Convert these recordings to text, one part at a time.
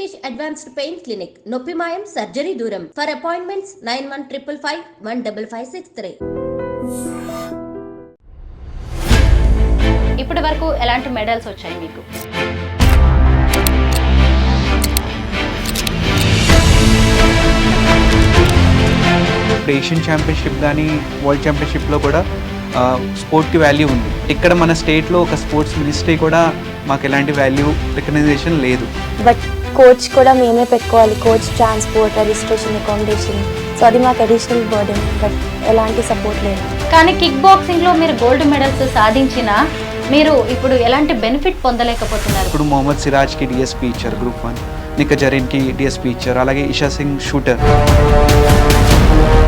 Rishikesh Advanced Pain Clinic, నొప్పి మాయం surgery దూరం. For appointments 9155515563. ఇప్పటి వరకు ఎలాంటి మెడల్స్ వచ్చాయి మీకు? ఇప్పుడు ఏషియన్ ఛాంపియన్షిప్ కానీ వరల్డ్ ఛాంపియన్షిప్లో కూడా స్పోర్ట్కి వాల్యూ ఉంది. ఇక్కడ మన స్టేట్లో ఒక స్పోర్ట్స్ మినిస్ట్రీ కూడా మాకు ఎలాంటి వాల్యూ రికగ్నైజేషన్ లేదు. బట్ కోచ్ కూడా మేమే పెట్టుకోవాలి, coach transport, registration, accommodation. So అది మాకు అడిషనల్ బర్డెన్, బట్ ఎలాంటి సపోర్ట్ లేదు. కానీ కిక్ బాక్సింగ్లో మీరు గోల్డ్ మెడల్స్ సాధించినా మీరు ఇప్పుడు ఎలాంటి బెనిఫిట్ పొందలేకపోతున్నారు. ఇప్పుడు మొహమ్మద్ సిరాజ్కి డిఎస్పీ ఇచ్చారు గ్రూప్ 1, నిఖత్ జరీన్కి డిఎస్పీ ఇచ్చారు, అలాగే ఇషా సింగ్ షూటర్.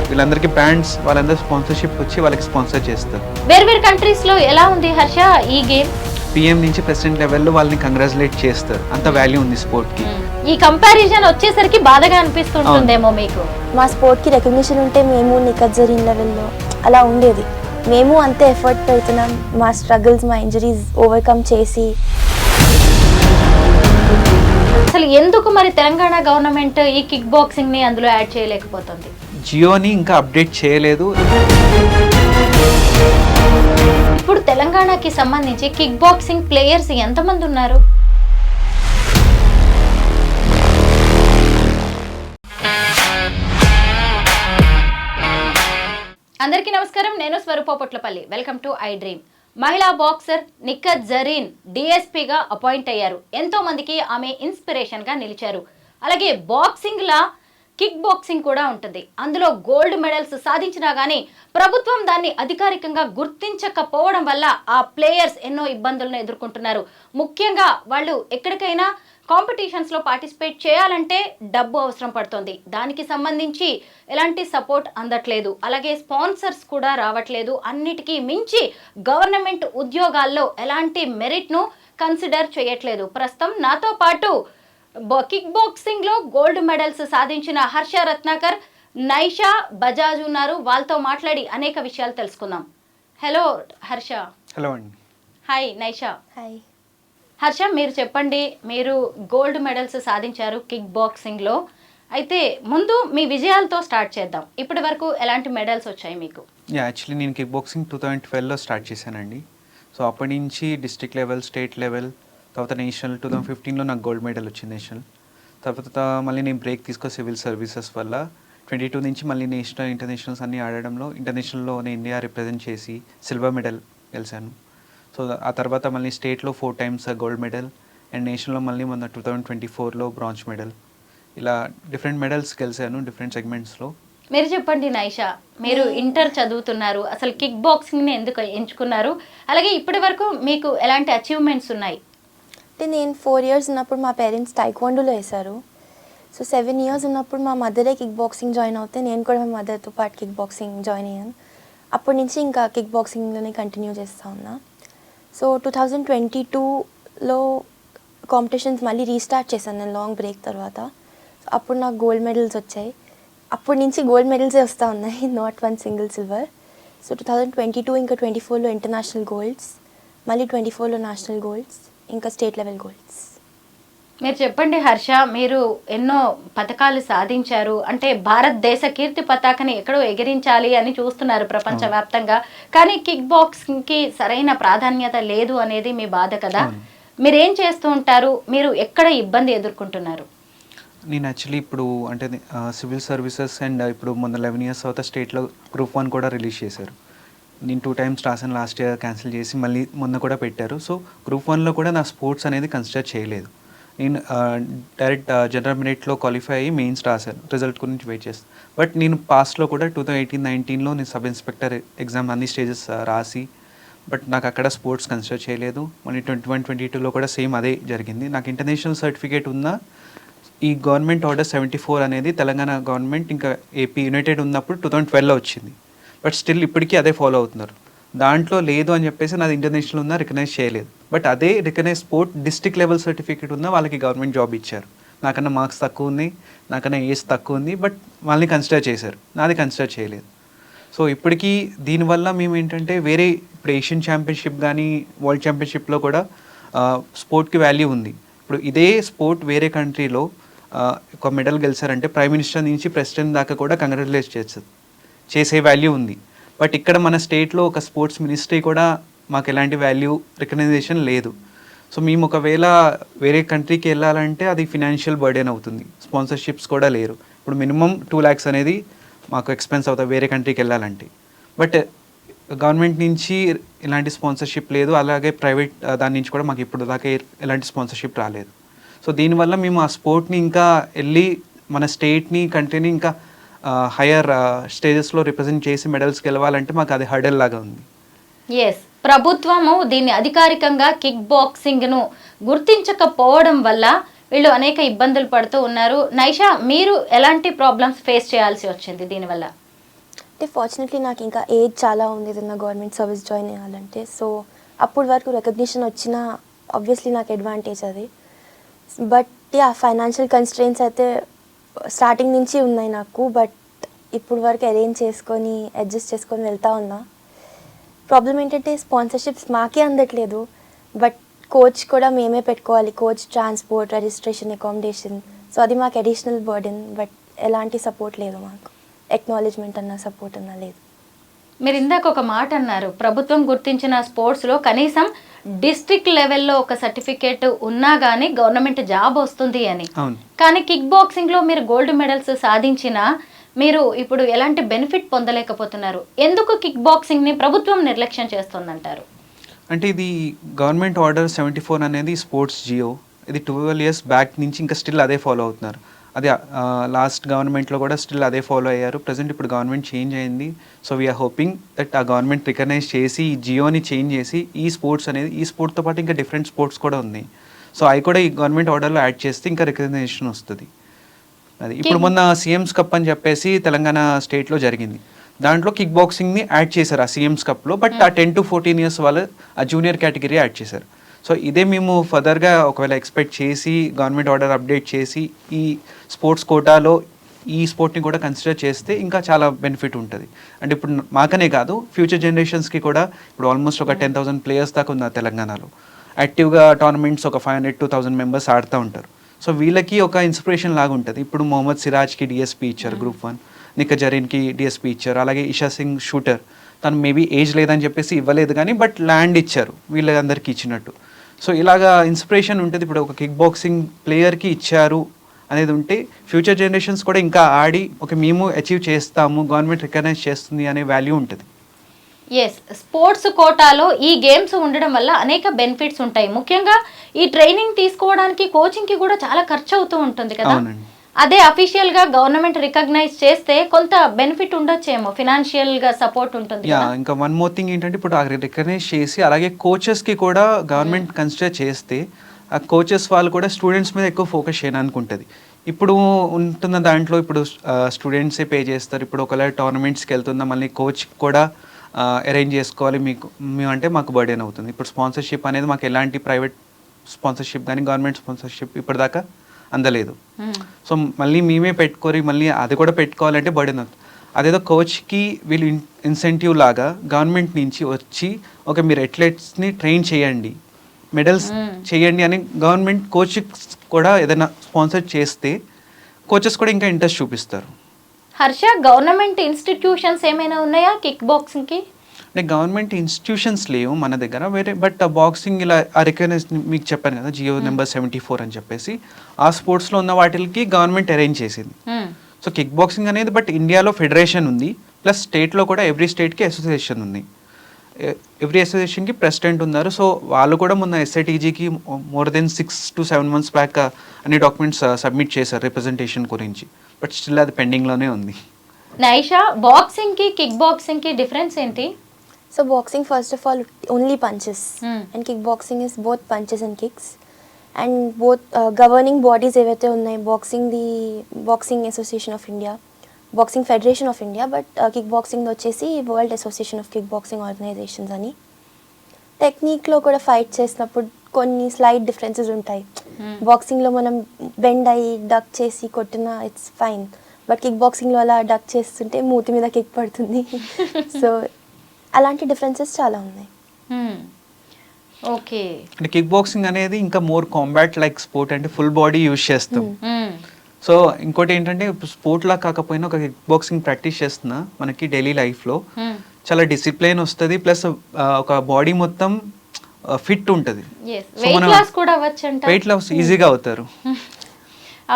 వీళ్ళందరికీ బ్రాండ్స్ వాళ్ళందరూ స్పాన్సర్షిప్ వచ్చి వాళ్ళకి స్పాన్సర్ చేస్తారు. వేర్వేరు కంట్రీస్లో ఎలా ఉంది హర్ష ఈ గేమ్? పిఎం నుంచి ప్రెసిడెంట్ లెవెల్లో వాళ్ళని కంగ్రాచులేట్ చేస్తారు. అంత వాల్యూ ఉంది స్పోర్ట్కి. ఈ కంపారిజన్ వచ్చేసరికి బాధగా అనిపిస్తుంటుందేమో మీకు. మా స్పోర్ట్కి రికగ్నిషన్ ఉంటే మేము నిఖత్ జరీన్ లెవెల్లో అలా ఉండేది. మేము అంతే ఎఫర్ట్ పెడుతున్నాం, మా స్ట్రగుల్స్, మా ఇంజరీస్ ఓవర్కమ్ చేసి. అసలు ఎందుకు మరి తెలంగాణ గవర్నమెంట్ ఈ కిక్ బాక్సింగ్ ని అందులో యాడ్ చేయలేకపోతుంది? జియోని ఇంకా అప్డేట్ చేయలేదు. ఇప్పుడు తెలంగాణకి సంబంధించి కిక్ బాక్సింగ్ ప్లేయర్స్ ఎంతమంది ఉన్నారు? అందరికీ నమస్కారం, నేను Swarupa Potlapalli. Welcome to iDream. మహిళా బాక్సర్ నిఖత్ జరీన్ డిఎస్పీగా అపాయింట్ అయ్యారు. ఎంతో మందికి ఆమె ఇన్స్పిరేషన్ గా నిలిచారు. అలాగే బాక్సింగ్ లా కిక్ బాక్సింగ్ కూడా ఉంటుంది. అందులో గోల్డ్ మెడల్స్ సాధించినా గానీ ప్రభుత్వం దాన్ని అధికారికంగా గుర్తించకపోవడం వల్ల ఆ ప్లేయర్స్ ఎన్నో ఇబ్బందులను ఎదుర్కొంటున్నారు. ముఖ్యంగా వాళ్ళు ఎక్కడికైనా కాంపిటీషన్స్ లో పార్టిసిపేట్ చేయాలంటే డబ్బు అవసరం పడుతుంది. దానికి సంబంధించి ఎలాంటి సపోర్ట్ అందట్లేదు, అలాగే స్పాన్సర్స్ కూడా రావట్లేదు. అన్నిటికీ మించి గవర్నమెంట్ ఉద్యోగాల్లో ఎలాంటి మెరిట్ ను కన్సిడర్ చేయట్లేదు. ప్రస్తుతం నాతో పాటు కిక్ బాక్సింగ్ లో గోల్డ్ మెడల్స్ సాధించిన హర్ష రత్నాకర్, నైషా బజాజ్ ఉన్నారు. వాళ్ళతో మాట్లాడి అనేక విషయాలు తెలుసుకుందాం. హలో హర్ష. హలో అండి. హాయ్ నైషా. హాయ్ హర్ష, మీరు చెప్పండి, మీరు గోల్డ్ మెడల్స్ సాధించారు కిక్ బాక్సింగ్లో. అయితే ముందు మీ విజయాలతో స్టార్ట్ చేద్దాం. ఇప్పటి వరకు ఎలాంటి మెడల్స్ వచ్చాయి మీకు? యాక్చువల్లీ నేను కిక్ బాక్సింగ్ 2012లో స్టార్ట్ చేశానండి. సో అప్పటి నుంచి డిస్ట్రిక్ట్ లెవెల్, స్టేట్ లెవెల్, తర్వాత నేషనల్. 2015లో నాకు గోల్డ్ మెడల్ వచ్చింది నేషనల్. తర్వాత మళ్ళీ నేను బ్రేక్ సివిల్ సర్వీసెస్ వల్ల 22 నుంచి మళ్ళీ నేషనల్, ఇంటర్నేషనల్స్ అన్నీ ఆడడంలో ఇంటర్నేషనల్లో నేను ఇండియా రిప్రజెంట్ చేసి సిల్వర్ మెడల్ గెలిచాను. సో ఆ తర్వాత మళ్ళీ స్టేట్లో 4 times గోల్డ్ మెడల్ అండ్ నేషనల్లో మళ్ళీ మొన్న 2024లో బ్రాంజ్ మెడల్. ఇలా డిఫరెంట్ మెడల్స్ గెలిచాను డిఫరెంట్ సెగ్మెంట్స్లో. మీరు చెప్పండి నైషా, మీరు ఇంటర్ చదువుతున్నారు, అసలు కిక్ బాక్సింగ్ని ఎందుకు ఎంచుకున్నారు? అలాగే ఇప్పటి వరకు మీకు ఎలాంటి అచీవ్మెంట్స్ ఉన్నాయి? అంటే నేను 4 years ఉన్నప్పుడు మా పేరెంట్స్ టైక్వాండోలో వేశారు. సో 7 years ఉన్నప్పుడు మా మదరే కిక్ బాక్సింగ్ జాయిన్ అవుతే నేను కూడా మా మదర్తో పాటు కిక్ బాక్సింగ్ జాయిన్ అయ్యాను. అప్పటి నుంచి ఇంకా కిక్ బాక్సింగ్లోనే కంటిన్యూ చేస్తూ ఉన్నా. సో 2022లో కాంపిటీషన్స్ మళ్ళీ రీస్టార్ట్ చేశాను నేను లాంగ్ బ్రేక్ తర్వాత. సో అప్పుడు నాకు గోల్డ్ మెడల్స్ వచ్చాయి. అప్పటి నుంచి గోల్డ్ మెడల్సే వస్తూ ఉన్నాయి, not one single silver. So 2022 ఇంకా 24లో ఇంటర్నేషనల్ గోల్డ్స్, మళ్ళీ 24లో నేషనల్ గోల్డ్స్, ఇంకా స్టేట్ లెవెల్ గోల్డ్స్. మీరు చెప్పండి హర్ష, మీరు ఎన్నో పథకాలు సాధించారు. అంటే భారతదేశ కీర్తి పతాకని ఎక్కడో ఎగిరించాలి అని చూస్తున్నారు ప్రపంచవ్యాప్తంగా. కానీ కిక్ బాక్సింగ్కి సరైన ప్రాధాన్యత లేదు అనేది మీ బాధ కదా. మీరేం చేస్తూ ఉంటారు? మీరు ఎక్కడ ఇబ్బంది ఎదుర్కొంటున్నారు? నేను యాక్చువల్లీ ఇప్పుడు అంటే సివిల్ సర్వీసెస్ అండ్ ఇప్పుడు మొన్న 11 years తర్వాత స్టేట్లో గ్రూప్ 1 కూడా రిలీజ్ చేశారు. నేను 2 times రాసాను, లాస్ట్ ఇయర్ క్యాన్సిల్ చేసి మళ్ళీ మొన్న కూడా పెట్టారు. సో గ్రూప్ 1లో కూడా నా స్పోర్ట్స్ అనేది కన్సిడర్ చేయలేదు. నేను డైరెక్ట్ జనరల్ మెరిట్లో క్వాలిఫై అయ్యి మెయిన్స్ రాశాను, రిజల్ట్ గురించి వెయిట్ చేస్తాను. బట్ నేను పాస్ట్లో కూడా 2018-19లో నేను సబ్ ఇన్స్పెక్టర్ ఎగ్జామ్ అన్ని స్టేజెస్ రాసి, బట్ నాకు అక్కడ స్పోర్ట్స్ కన్సిడర్ చేయలేదు. మళ్ళీ 21-22లో కూడా సేమ్ అదే జరిగింది. నాకు ఇంటర్నేషనల్ సర్టిఫికేట్ ఉన్న ఈ గవర్నమెంట్ ఆర్డర్ 74 అనేది తెలంగాణ గవర్నమెంట్ ఇంకా ఏపీ యునైటెడ్ ఉన్నప్పుడు 2012లో వచ్చింది. బట్ స్టిల్ ఇప్పటికీ అదే ఫాలో అవుతున్నారు. దాంట్లో లేదు అని చెప్పేసి నాది ఇంటర్నేషనల్ ఉన్నా రికగ్నైజ్ చేయలేదు. బట్ అదే recognise sport district level certificate ఉన్నా వాళ్ళకి గవర్నమెంట్ జాబ్ ఇచ్చారు. నాకన్నా మార్క్స్ తక్కువ ఉంది, నాకన్నా ఏజ్ తక్కువ ఉంది, బట్ వాళ్ళని కన్సిడర్ చేశారు, నాది కన్సిడర్ చేయలేదు. సో ఇప్పటికీ దీనివల్ల మేము ఏంటంటే వేరే ఇప్పుడు ఏషియన్ ఛాంపియన్షిప్ కానీ వరల్డ్ ఛాంపియన్షిప్లో కూడా స్పోర్ట్కి వాల్యూ ఉంది. ఇప్పుడు ఇదే స్పోర్ట్ వేరే కంట్రీలో ఒక మెడల్ గెలిచారంటే ప్రైమ్ మినిస్టర్ నుంచి ప్రెసిడెంట్ దాకా కూడా కంగ్రాచులేట్ చేసే వాల్యూ ఉంది. బట్ ఇక్కడ మన స్టేట్లో ఒక స్పోర్ట్స్ మినిస్ట్రీ కూడా మాకు ఎలాంటి వాల్యూ రికగ్నైజేషన్ లేదు. సో మేము ఒకవేళ వేరే కంట్రీకి వెళ్ళాలంటే అది ఫినాన్షియల్ బర్డెన్ అవుతుంది, స్పాన్సర్షిప్స్ కూడా లేరు. ఇప్పుడు మినిమం 2 lakhs అనేది మాకు ఎక్స్పెన్స్ అవుతుంది వేరే కంట్రీకి వెళ్ళాలంటే. బట్ గవర్నమెంట్ నుంచి ఎలాంటి స్పాన్సర్షిప్ లేదు, అలాగే ప్రైవేట్ దాని నుంచి కూడా మాకు ఇప్పుడు దాకా ఎలాంటి స్పాన్సర్షిప్ రాలేదు. సో దీనివల్ల మేము ఆ స్పోర్ట్ని ఇంకా వెళ్ళి మన స్టేట్ని కంట్రీని ఇంకా హయ్యర్ స్టేజెస్లో రిప్రజెంట్ చేసి మెడల్స్ గెలవాలంటే మాకు అది హర్డల్ లాగా ఉంది. ఎస్, ప్రభుత్వము దీన్ని అధికారికంగా కిక్ బాక్సింగ్ను గుర్తించకపోవడం వల్ల వీళ్ళు అనేక ఇబ్బందులు పడుతూ ఉన్నారు. నైషా, మీరు ఎలాంటి ప్రాబ్లమ్స్ ఫేస్ చేయాల్సి వచ్చింది దీనివల్ల? అంటే ఫార్చునేట్లీ నాకు ఇంకా ఏజ్ చాలా ఉంది ఏదన్నా గవర్నమెంట్ సర్వీస్ జాయిన్ అయ్యాలంటే. సో అప్పటి వరకు రికగ్నిషన్ వచ్చినా ఆబ్వియస్లీ నాకు అడ్వాంటేజ్ అది. బట్ ఫైనాన్షియల్ కన్స్ట్రెయిన్స్ అయితే స్టార్టింగ్ నుంచి ఉన్నాయి నాకు. బట్ ఇప్పుడు వరకు అరేంజ్ చేసుకొని అడ్జస్ట్ చేసుకొని వెళ్తా ఉన్నా. ప్రాబ్లం ఏంటంటే స్పాన్సర్షిప్స్ మాకే అందట్లేదు, బట్ కోచ్ కూడా మేమే పెట్టుకోవాలి. Coach, transport, registration, accommodation. So అది మాకు అడిషనల్ బర్డెన్. బట్ ఎలాంటి సపోర్ట్ లేదు మాకు, ఎక్నాలెడ్జ్మెంట్ అన్న సపోర్ట్ అన్న లేదు. మీరు ఇందాక ఒక మాట అన్నారు, ప్రభుత్వం గుర్తించిన స్పోర్ట్స్లో కనీసం డిస్ట్రిక్ట్ లెవెల్లో ఒక సర్టిఫికేట్ ఉన్నా కానీ గవర్నమెంట్ జాబ్ వస్తుంది అని. కానీ కిక్ బాక్సింగ్లో మీరు గోల్డ్ మెడల్స్ సాధించినా మీరు ఇప్పుడు ఎలాంటి బెనిఫిట్ పొందలేకపోతున్నారు. ఎందుకు కిక్ బాక్సింగ్ని ప్రభుత్వం నిర్లక్ష్యం చేస్తుందంటారు? అంటే ఇది గవర్నమెంట్ ఆర్డర్ 74 అనేది స్పోర్ట్స్ జియో. ఇది 12 years బ్యాక్ నుంచి ఇంకా స్టిల్ అదే ఫాలో అవుతున్నారు. అది లాస్ట్ గవర్నమెంట్లో కూడా స్టిల్ అదే ఫాలో అయ్యారు. ప్రజెంట్ ఇప్పుడు గవర్నమెంట్ చేంజ్ అయింది. సో వీఆర్ హోపింగ్ దట్ ఆ గవర్నమెంట్ రికగ్నైజ్ చేసి ఈ జియోని చేంజ్ చేసి ఈ స్పోర్ట్స్ అనేది, ఈ స్పోర్ట్తో పాటు ఇంకా డిఫరెంట్ స్పోర్ట్స్ కూడా ఉన్నాయి. సో అవి కూడా ఈ గవర్నమెంట్ ఆర్డర్లో యాడ్ చేస్తే ఇంకా రికగ్నైజేషన్ వస్తుంది. అది ఇప్పుడు మొన్న సీఎంస్ కప్ అని చెప్పేసి తెలంగాణ స్టేట్లో జరిగింది. దాంట్లో కిక్ బాక్సింగ్ని యాడ్ చేశారు ఆ సీఎంస్ కప్లో. బట్ ఆ 10 to 14 years వాళ్ళు ఆ జూనియర్ కేటగిరీ యాడ్ చేశారు. సో ఇదే మేము ఫర్దర్గా ఒకవేళ ఎక్స్పెక్ట్ చేసి గవర్నమెంట్ ఆర్డర్ అప్డేట్ చేసి ఈ స్పోర్ట్స్ కోటాలో ఈ స్పోర్ట్ని కూడా కన్సిడర్ చేస్తే ఇంకా చాలా బెనిఫిట్ ఉంటుంది. అంటే ఇప్పుడు మాకనే కాదు, ఫ్యూచర్ జనరేషన్స్కి కూడా. ఇప్పుడు ఆల్మోస్ట్ ఒక 10,000 players దాకా ఉంది తెలంగాణలో. యాక్టివ్గా టోర్నమెంట్స్ ఒక 500 to 1,000 members ఆడుతూ ఉంటారు. సో వీళ్ళకి ఒక ఇన్స్పిరేషన్ లాగా ఉంటుంది. ఇప్పుడు మొహమ్మద్ సిరాజ్కి డిఎస్పీ ఇచ్చారు గ్రూప్ 1, నిఖత్ జరీన్కి డిఎస్పీ ఇచ్చారు. అలాగే ఇషా సింగ్ షూటర్, తను మేబీ ఏజ్ లేదని చెప్పేసి ఇవ్వలేదు కానీ బట్ ల్యాండ్ ఇచ్చారు వీళ్ళందరికీ ఇచ్చినట్టు. సో ఇలాగా ఇన్స్పిరేషన్ ఉంటుంది. ఇప్పుడు ఒక కిక్ బాక్సింగ్ ప్లేయర్కి ఇచ్చారు అనేది ఉంటే ఫ్యూచర్ జనరేషన్స్ కూడా ఇంకా ఆడి మేము అచీవ్ చేస్తాము, గవర్నమెంట్ రికగ్నైజ్ చేస్తుంది అనే వాల్యూ ఉంటుంది. ఎస్, స్పోర్ట్స్ కోటాలో ఈ గేమ్స్ ఉండడం వల్ల అనేక బెనిఫిట్స్ ఉంటాయి. ముఖ్యంగా ఈ ట్రైనింగ్ తీసుకోవడానికి, కోచింగ్కి కూడా చాలా ఖర్చు అవుతూ ఉంటుంది కదా. అదే అఫీషియల్ గా గవర్నమెంట్ రికగ్నైజ్ చేస్తే కొంత బెనిఫిట్ ఉండొచ్చేమో, ఫినాన్షియల్ గా సపోర్ట్ ఉంటుంది. ఇంకా వన్ మోర్ థింగ్ ఏంటంటే ఇప్పుడు రికగ్నైజ్ చేసి అలాగే కోచెస్కి కూడా గవర్నమెంట్ కన్సిడర్ చేస్తే ఆ కోచెస్ వాళ్ళు కూడా స్టూడెంట్స్ మీద ఎక్కువ ఫోకస్ చేయడానికి ఉంటుంది. ఇప్పుడు ఉంటున్న దాంట్లో ఇప్పుడు స్టూడెంట్సే పే చేస్తారు. ఇప్పుడు ఒకవేళ టోర్నమెంట్స్కి వెళ్తున్నా మళ్ళీ కోచ్ కూడా అరేంజ్ చేసుకోవాలి మేమంటే మాకు బర్డెన్ అవుతుంది. ఇప్పుడు స్పాన్సర్షిప్ అనేది మాకు ఎలాంటి ప్రైవేట్ స్పాన్సర్షిప్ కానీ గవర్నమెంట్ స్పాన్సర్షిప్ ఇప్పటిదాకా అందలేదు. సో మళ్ళీ మేమే పెట్టుకోరి మళ్ళీ అది కూడా పెట్టుకోవాలంటే బర్డెన్ అవుతుంది. అదేదో కోచ్కి వీళ్ళు ఇన్సెంటివ్ లాగా గవర్నమెంట్ నుంచి వచ్చి మీరు అథ్లెట్స్ని ట్రైన్ చేయండి, మెడల్స్ చేయండి అని గవర్నమెంట్ కోచ్ కూడా ఏదైనా స్పాన్సర్ చేస్తే కోచెస్ కూడా ఇంకా ఇంట్రెస్ట్ చూపిస్తారు. హర్ష, గవర్నమెంట్ ఇన్స్టిట్యూషన్స్ ఏమైనా ఉన్నాయా కిక్ బాక్సింగ్కి? అంటే గవర్నమెంట్ ఇన్స్టిట్యూషన్స్ లేవు మన దగ్గర వేరే. బట్ బాక్సింగ్ ఇలా రికగ్నైజ్ మీకు చెప్పాను కదా, జియో నెంబర్ 74 అని చెప్పేసి ఆ స్పోర్ట్స్లో ఉన్న వాటికి గవర్నమెంట్ అరేంజ్ చేసింది. సో కిక్ బాక్సింగ్ అనేది బట్ ఇండియాలో ఫెడరేషన్ ఉంది, ప్లస్ స్టేట్లో కూడా ఎవ్రీ స్టేట్కి అసోసియేషన్ ఉంది. ఎవ్రీ అసోసియేషన్కి ప్రెసిడెంట్ ఉన్నారు. సో వాళ్ళు కూడా మొన్న ఎస్ఐటీజీకి more than 6 to 7 months back అన్ని డాక్యుమెంట్స్ సబ్మిట్ చేశారు రిప్రజెంటేషన్ గురించి. బట్ స్టిల్ అది పెండింగ్లోనే ఉంది. నైషా, బాక్సింగ్కి కిక్ బాక్సింగ్కి డిఫరెన్స్ ఏంటి? So boxing, first of all, only punches, and kickboxing is both punches and kicks. And both governing bodies ఏవైతే ఉన్నాయి, boxing association of India, boxing federation of India. But kick boxing వచ్చేసి world association of kick boxing organisations అని. టెక్నిక్లో కూడా fight చేసినప్పుడు కొన్ని slight differences ఉంటాయి. బాక్సింగ్లో మనం బెండ్ అయ్యి డక్ చేసి కొట్టినా ఇట్స్ ఫైన్, బట్ కిక్ బాక్సింగ్లో అలా డక్ చేస్తుంటే మూతి మీద కిక్ పడుతుంది. సో అలాంటి డిఫరెన్సెస్ చాలా ఉన్నాయి. ఓకే, అంటే కిక్ బాక్సింగ్ అనేది ఇంకా మోర్ కాంబాట్ లైక్ స్పోర్ట్, అంటే ఫుల్ బాడీ యూజ్ చేస్తాం. సో ఇంకోటి ఏంటంటే స్పోర్ట్ లా కాకపోయినా ఒక కిక్ బాక్సింగ్ ప్రాక్టీస్ చేస్తున్నా మనకి డైలీ లైఫ్లో చాలా డిసిప్లిన్ వస్తుంది, ప్లస్ ఒక బాడీ మొత్తం ఫిట్ ఉంటుంది. వెయిట్ లాస్ కూడా అవ్వచ్చంట. వెయిట్ లాస్ ఈజీగా అవుతారు.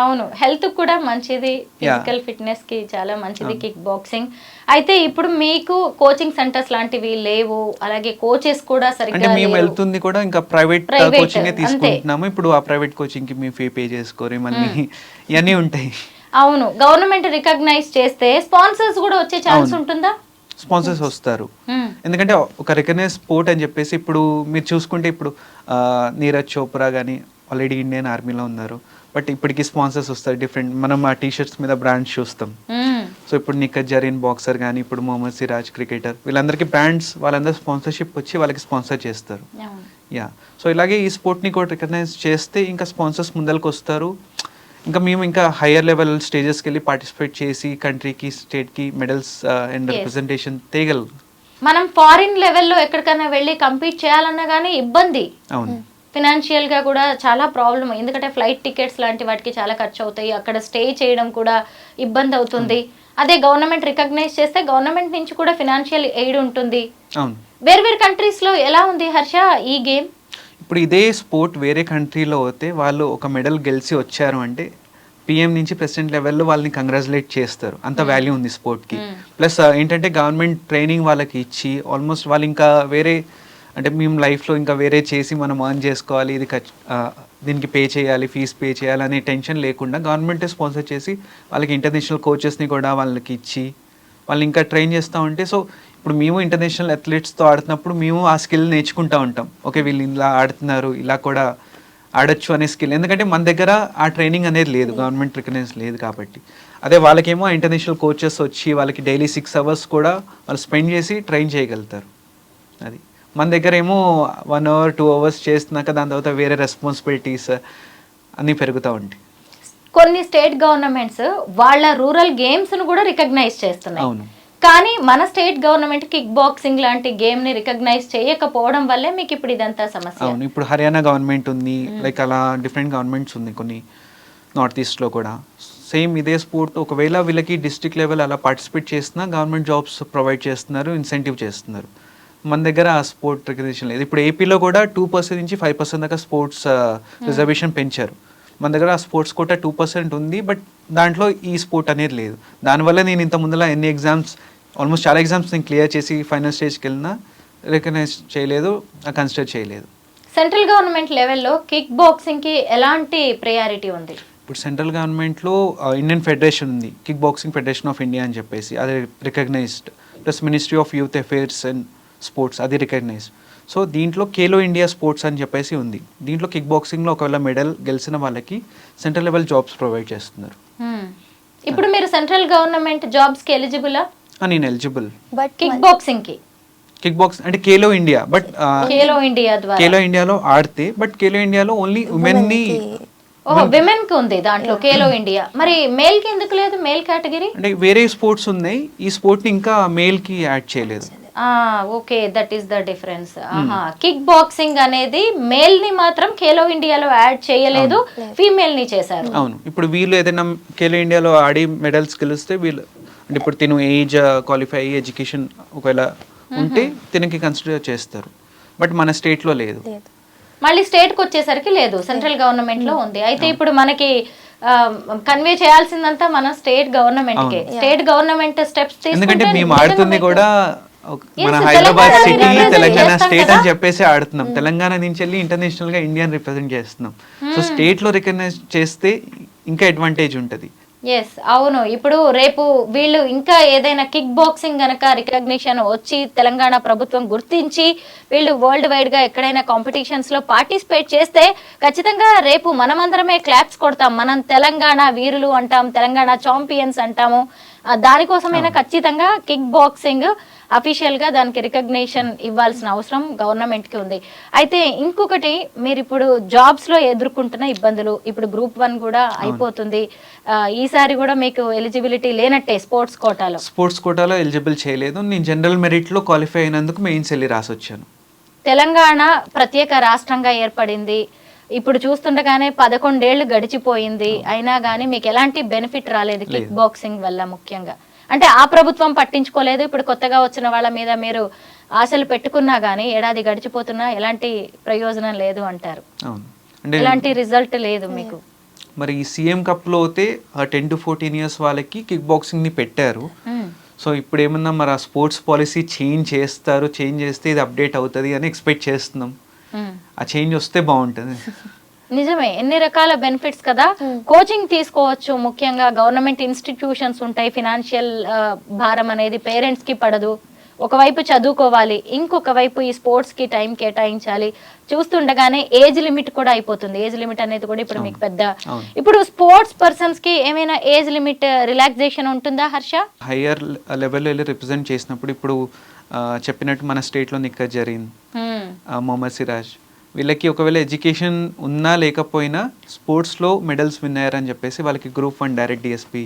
అవును, హెల్త్ కూడా మంచిది, ఫిజికల్ ఫిట్నెస్ కి చాలా మంచిది కిక్ బాక్సింగ్. అయితే ఇప్పుడు మీకు కోచింగ్ సెంటర్స్ లాంటివి లేవు, అలాగే కోచెస్ కూడా అంటే సరిగ్గా మేము లేరు. వెళ్తుంది కూడా ఇంకా ప్రైవేట్ కోచింగ్ తీసుకుంటున్నాము. ఇప్పుడు ఆ ప్రైవేట్ కోచింగ్ కి మీ ఫీ పే చేసుకోరు, మళ్ళీ ఇవన్నీ ఉంటాయి. అవును, గవర్నమెంట్ రికగ్నైజ్ చేస్తే స్పాన్సర్స్ కూడా వచ్చే ఛాన్స్ ఉంటుందా? స్పాన్సర్స్ వస్తారు, ఎందుకంటే ఒక రికగ్నైజ్ స్పోర్ట్ అని చెప్పేసి. ఇప్పుడు మీరు చూసుకుంటే ఇప్పుడు నీరజ్ చోప్రా కానీ ఆల్రెడీ ఇండియన్ ఆర్మీలో ఉన్నారు, బట్ ఇప్పటికి స్పాన్సర్స్ వస్తారు డిఫరెంట్. మనం ఆ టీషర్ట్స్ మీద బ్రాండ్స్ చూస్తాం. సో ఇప్పుడు నిఖత్ జరీన్ బాక్సర్ కానీ ఇప్పుడు మొహమ్మద్ సిరాజ్ క్రికెటర్, వీళ్ళందరికీ బ్రాండ్స్ వాళ్ళందరూ స్పాన్సర్షిప్ వచ్చి వాళ్ళకి స్పాన్సర్ చేస్తారు. యా, సో ఇలాగే ఈ స్పోర్ట్ని కూడా రికగ్నైజ్ చేస్తే ఇంకా స్పాన్సర్స్ ముందరకు వస్తారు. ఇంకా మేము ఇంకా హయ్యర్ లెవెల్ స్టేజెస్కి వెళ్ళి పార్టిసిపేట్ చేసి కంట్రీకి స్టేట్కి మెడల్స్ అండ్ రిప్రజెంటేషన్ తేగలం. మనం ఫారిన్ లెవెల్లో ఎక్కడికైనా వెళ్ళి కంపీట్ చేయాలన్నా కానీ ఇబ్బంది. అవును, ఫినాన్షియల్ గా కూడా చాలా ప్రాబ్లం, ఎందుకంటే ఫ్లైట్ టికెట్స్ లాంటి వాటికి చాలా ఖర్చు అవుతాయి, అక్కడ స్టే చేయడం కూడా ఇబ్బంది అవుతుంది. అదే గవర్నమెంట్ రికగ్నైజ్ చేస్తే గవర్నమెంట్ నుంచి కూడా ఫినాన్షియల్ ఎయిడ్ ఉంటుంది. అవును. వేరు కంట్రీస్ లో ఎలా ఉంది హర్ష ఈ గేమ్? ఇప్పుడు ఇదే స్పోర్ట్ వేరే కంట్రీలో అయితే వాళ్ళు ఒక మెడల్ గెలిచి వచ్చారు అంటే పిఎం నుంచి ప్రెసిడెంట్ లెవెల్లో వాళ్ళని కంగ్రాచులేట్ చేస్తారు, అంత వాల్యూ ఉంది స్పోర్ట్కి. ప్లస్ ఏంటంటే గవర్నమెంట్ ట్రైనింగ్ వాళ్ళకి ఇచ్చి ఆల్మోస్ట్ వాళ్ళు ఇంకా వేరే అంటే మేము లైఫ్లో ఇంకా వేరే చేసి మనం అర్న్ చేసుకోవాలి, ఇది దీనికి పే చేయాలి, ఫీజ్ పే చేయాలి అనే టెన్షన్ లేకుండా గవర్నమెంటే స్పాన్సర్ చేసి వాళ్ళకి ఇంటర్నేషనల్ కోచెస్ని కూడా వాళ్ళకి ఇచ్చి వాళ్ళు ఇంకా ట్రైన్ చేస్తూ ఉంటే. సో ఇప్పుడు మేము ఇంటర్నేషనల్ అథ్లెట్స్తో ఆడుతున్నప్పుడు మేము ఆ స్కిల్ నేర్చుకుంటూ ఉంటాం. ఓకే, వీళ్ళు ఇలా ఆడుతున్నారు, ఇలా కూడా ఆడొచ్చు అనే స్కిల్. ఎందుకంటే మన దగ్గర ఆ ట్రైనింగ్ అనేది లేదు, గవర్నమెంట్ రికగ్నైజ్ లేదు కాబట్టి. అదే వాళ్ళకేమో ఇంటర్నేషనల్ కోచెస్ వచ్చి వాళ్ళకి డైలీ 6 hours కూడా వాళ్ళు స్పెండ్ చేసి ట్రైన్ చేయగలుగుతారు. అది మన దగ్గర ఏమో 1 hour 2 hours చేస్తున్నాక దాని తర్వాత వేరే రెస్పాన్సిబిలిటీస్ అన్నీ పెరుగుతూ ఉంటాయి. కొన్ని స్టేట్ గవర్నమెంట్స్ వాళ్ళ రూరల్ గేమ్స్ ను కూడా రికగ్నైజ్ చేస్తున్నాయి. అవును, కానీ మన స్టేట్ గవర్నమెంట్ కిక్ బాక్సింగ్ లాంటి గేమ్ ని రికగ్నైజ్ చేయకపోవడం వల్లే మీకు ఇప్పుడు ఇదంతా సమస్య. అవును. ఇప్పుడు హర్యానా గవర్నమెంట్ ఉంది, లైక్ అలా డిఫరెంట్ గవర్నమెంట్స్ ఉంది కొన్ని నార్త్ ఈస్ట్లో కూడా. సేమ్ ఇదే స్పోర్ట్ ఒకవేళ వీళ్ళకి డిస్ట్రిక్ట్ లెవెల్ అలా పార్టిసిపేట్ చేస్తున్నా గవర్నమెంట్ జాబ్స్ ప్రొవైడ్ చేస్తున్నారు, ఇన్సెంటివ్ చేస్తున్నారు. మన దగ్గర ఆ స్పోర్ట్ రికగ్నిషన్ లేదు. ఇప్పుడు ఏపీలో కూడా 2% నుంచి 5% దాకా స్పోర్ట్స్ రిజర్వేషన్ పెంచారు. మన దగ్గర ఆ స్పోర్ట్స్ కోటా 2% ఉంది, బట్ దాంట్లో ఈ స్పోర్ట్ అనేది లేదు. దానివల్ల నేను ఇంత ముందులా ఎన్ని ఎగ్జామ్స్ ఆల్మోస్ట్ చాలా ఎగ్జామ్స్ నేను క్లియర్ చేసి ఫైనల్ స్టేజ్కి వెళ్ళినా రికగ్నైజ్ చేయలేదు, కన్సిడర్ చేయలేదు. సెంట్రల్ గవర్నమెంట్ లెవెల్లో కిక్ బాక్సింగ్ కి ఎలాంటి ప్రయారిటీ ఉంది? ఇప్పుడు సెంట్రల్ గవర్నమెంట్లో ఇండియన్ ఫెడరేషన్ ఉంది, kick boxing federation of India అని చెప్పేసి, అది recognised. Plus ministry of youth affairs and sports, అది రికగ్నైజ్డ్. సో దీంట్లో ఖేలో ఇండియా స్పోర్ట్స్ అని చెప్పేసి ఉంది. దీంట్లో కిక్ బాక్సింగ్లో ఒకవేళ మెడల్ గెలిచిన వాళ్ళకి సెంట్రల్ లెవెల్ జాబ్స్ ప్రొవైడ్ చేస్తున్నారు. ఇప్పుడు మీరు సెంట్రల్ గవర్నమెంట్ జాబ్స్ కి ఎలిజిబుల్? నేను ఎలిజిబుల్ బట్ కిక్ బాక్సింగ్ కి. కిక్ బాక్స్ అంటే Khelo India, but Khelo India ద్వారా ఖేలో ఇండియాలో ఆడితే, బట్ ఖేలో ఇండియాలో ఓన్లీ ఉమెన్ని, విమెన్ కి ఉంది దాంట్లో ఖేలో ఇండియా. మరి మేల్ కి ఎందుకు లేదు? మేల్ కేటగిరీ అంటే వేరే స్పోర్ట్స్ ఉన్నాయి, ఈ స్పోర్ట్ ని ఇంకా మేల్ కి యాడ్ చేయలేదు. Okay, that is the difference. Kick boxing అనేది మేల్ ని మాత్రం ఖేలో ఇండియాలో యాడ్ చేయలేదు, ఫీమేల్ ని చేశారు. అవును. ఇప్పుడు వీళ్ళు ఏదైనా ఖేలో ఇండియాలో ఆడి మెడల్స్ గెలిస్తే వీళ్ళు అంటే ఇప్పుడు తిను ఏజ్ క్వాలిఫై అయ్యి ఎడ్యుకేషన్ ఒకవేళ ఉంటే తినకి కన్సిడర్ చేస్తారు, బట్ మన స్టేట్లో లేదు. మళ్ళీ స్టేట్ కి వచ్చేసరికి లేదు, సెంట్రల్ గవర్నమెంట్ లో ఉంది. అయితే ఇప్పుడు మనకి కన్వే చేయాల్సిందంతా మన స్టేట్ గవర్నమెంట్ కే. స్టేట్ గవర్నమెంట్ స్టెప్స్ ఎందుకంటే మేము ఆడుతుంది కూడా మన హైదరాబాద్ సిటీ తెలంగాణ స్టేట్ అని చెప్పేసి ఆడుతున్నాం. తెలంగాణ నుంచి వెళ్ళి ఇంటర్నేషనల్ గా ఇండియాని రిప్రజెంట్ చేస్తున్నాం. సో స్టేట్ లో రికగ్నైజ్ చేస్తే ఇంకా అడ్వాంటేజ్ ఉంటుంది. ఎస్, అవును. ఇప్పుడు రేపు వీళ్ళు ఇంకా ఏదైనా కిక్ బాక్సింగ్ గనక రికగ్నిషన్ వచ్చి తెలంగాణ ప్రభుత్వం గుర్తించి వీళ్ళు వరల్డ్ వైడ్ గా ఎక్కడైనా కాంపిటీషన్స్ లో పార్టిసిపేట్ చేస్తే ఖచ్చితంగా రేపు మనమందరమే క్లాప్స్ కొడతాం. మనం తెలంగాణ వీరులు అంటాం, తెలంగాణ ఛాంపియన్స్ అంటాము. దానికోసమైనా ఖచ్చితంగా కిక్ బాక్సింగ్ అఫీషియల్ గా దానికి రికగ్నిషన్ ఇవ్వాల్సిన అవసరం గవర్నమెంట్ కి ఉంది. అయితే ఇంకొకటి, మీరు ఇప్పుడు జాబ్స్ లో ఎదుర్కొంటున్న ఇబ్బందులు, ఇప్పుడు Group 1 కూడా అయిపోతుంది, ఈసారి కూడా మీకు ఎలిజిబిలిటీ లేనట్టే స్పోర్ట్స్ కోటాలో ఎలిజిబుల్ చేయలేదు. నేను జనరల్ మెరిట్ లో క్వాలిఫై అయినందుకు మెయిన్స్ వెళ్ళి రాసొచ్చాను. తెలంగాణ ప్రత్యేక రాష్ట్రంగా ఏర్పడింది, ఇప్పుడు చూస్తుండగానే 11 ఏళ్ళు గడిచిపోయింది, అయినా కానీ మీకు ఎలాంటి బెనిఫిట్ రాలేదు కిక్ బాక్సింగ్ వల్ల ముఖ్యంగా. అంటే ఆ ప్రభుత్వం పట్టించుకోలేదు, ఇప్పుడు కొత్తగా వచ్చిన వాళ్ళ మీద మీరు ఆశలు పెట్టుకున్నా కానీ ఏడాది గడిచిపోతున్నా ఎలాంటి ప్రయోజనం లేదు అంటారు. అవును, అంటే ఎలాంటి రిజల్ట్ లేదు మీకు. మరి ఈ సీఎం కప్లో అయితే 10 to 14 ఇయర్స్ వాళ్ళకి కిక్ బాక్సింగ్ని పెట్టారు. సో ఇప్పుడు ఏమన్నా మరి ఆ స్పోర్ట్స్ పాలసీ చేంజ్ చేస్తే ఇది అప్డేట్ అవుతుంది అని ఎక్స్పెక్ట్ చేస్తున్నాం. ఆ చేంజ్ వస్తే బాగుంటుంది. నిజమే, ఎన్ని రకాల బెనిఫిట్స్ కదా. కోచింగ్ తీసుకోవచ్చు, ముఖ్యంగా గవర్నమెంట్ ఇన్స్టిట్యూషన్స్ ఉంటాయి, ఫినాన్షియల్ భారం అనేది పేరెంట్స్ కి పడదు. ఒకవైపు చదువుకోవాలి, ఇంకొక వైపు ఈ స్పోర్ట్స్ కి టైం కేటాయించాలి. చూస్తుండగానే ఏజ్ లిమిట్ కూడా అయిపోతుంది. ఏజ్ లిమిట్ అనేది కూడా ఇప్పుడు మీకు పెద్ద, ఇప్పుడు స్పోర్ట్స్ పర్సన్స్ కి ఏమైనా ఏజ్ లిమిట్ రిలాక్సేషన్ ఉంటుందా హర్ష? హయ్యర్ లెవెల్లో వెళ్ళి రిప్రజెంట్ చేసినప్పుడు ఇప్పుడు చెప్పినట్టు మన స్టేట్లో నిక్కత్ జరీన్, మొహమ్మద్ సిరాజ్, వీళ్ళకి ఒకవేళ ఎడ్యుకేషన్ ఉన్నా లేకపోయినా స్పోర్ట్స్లో మెడల్స్ విన్ అయ్యారని చెప్పేసి వాళ్ళకి Group 1 డైరెక్ట్ డిఎస్పీ